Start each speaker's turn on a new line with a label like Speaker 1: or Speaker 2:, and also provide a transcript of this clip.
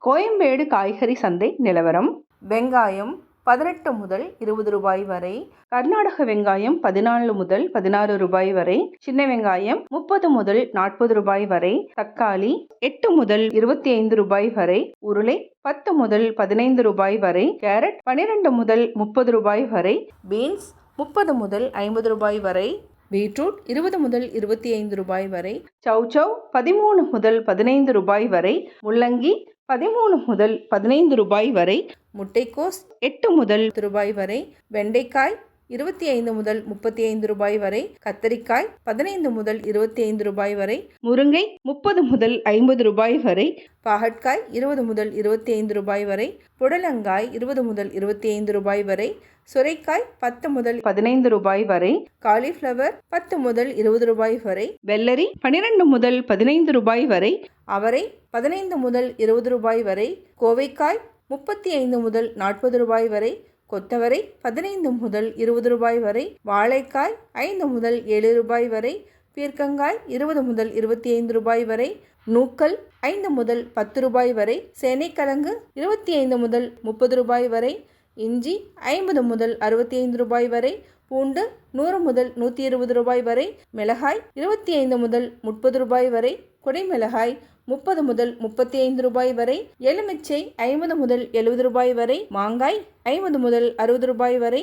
Speaker 1: கோயம்பேடு காய்கறி சந்தை நிலவரம். வெங்காயம் 18 முதல் 20 ரூபாய் வரை. கர்நாடக வெங்காயம் 14 முதல் 16 ரூபாய் வரை. சின்ன வெங்காயம் 30 முதல் 40 ரூபாய் வரை. தக்காளி 8 முதல் 25 ரூபாய் வரை. உருளை 10 முதல் 15 ரூபாய் வரை. கேரட் 12 முதல் 30 ரூபாய் வரை. பீன்ஸ் 30 முதல் 50 ரூபாய் வரை. பீட்ரூட் 20 முதல் 25 ரூபாய் வரை. சௌசௌ 13 முதல் 15 ரூபாய் வரை. முள்ளங்கி 13 முதல் 15 ரூபாய் வரை. முட்டைக்கோஸ் 8 முதல் ரூபாய் வரை. வெண்டைக்காய் 25 முதல் 35 ரூபாய் வரை. கத்தரிக்காய் 15 முதல் 25 ரூபாய் வரை. முருங்கை 30 முதல் 50 ரூபாய் வரை. பாகற்காய் 20 முதல் 25 ரூபாய் வரை. புடலங்காய் 20 முதல் 25 ரூபாய் வரை. சுரைக்காய் 10 முதல் 15 ரூபாய் வரை. காலிஃப்ளவர் 10 முதல் 20 ரூபாய் வரை. வெள்ளரி 12 முதல் 15 ரூபாய் வரை. அவரை 15 முதல் 20 ரூபாய் வரை. கோவைக்காய் 35 முதல் 40 ரூபாய் வரை. கொத்தவரை 15 முதல் 20 ரூபாய் வரை. வாழைக்காய் 5 முதல் 7 ரூபாய் வரை. பீர்க்கங்காய் 20 முதல் 25 ரூபாய் வரை. நூக்கல் 5 முதல் 10 ரூபாய் வரை. சேனைக்கிழங்கு 25 முதல் 30 ரூபாய் வரை. இஞ்சி 50 முதல் 65 ரூபாய் வரை. பூண்டு 100 முதல் 120 ரூபாய் வரை. மிளகாய் 25 முதல் 30 ரூபாய் வரை. குடைமிளகாய் 30 முதல் 35 ரூபாய் வரை. எலுமிச்சை 50 முதல் 70 ரூபாய் வரை. மாங்காய் 50 முதல் 60 ரூபாய் வரை.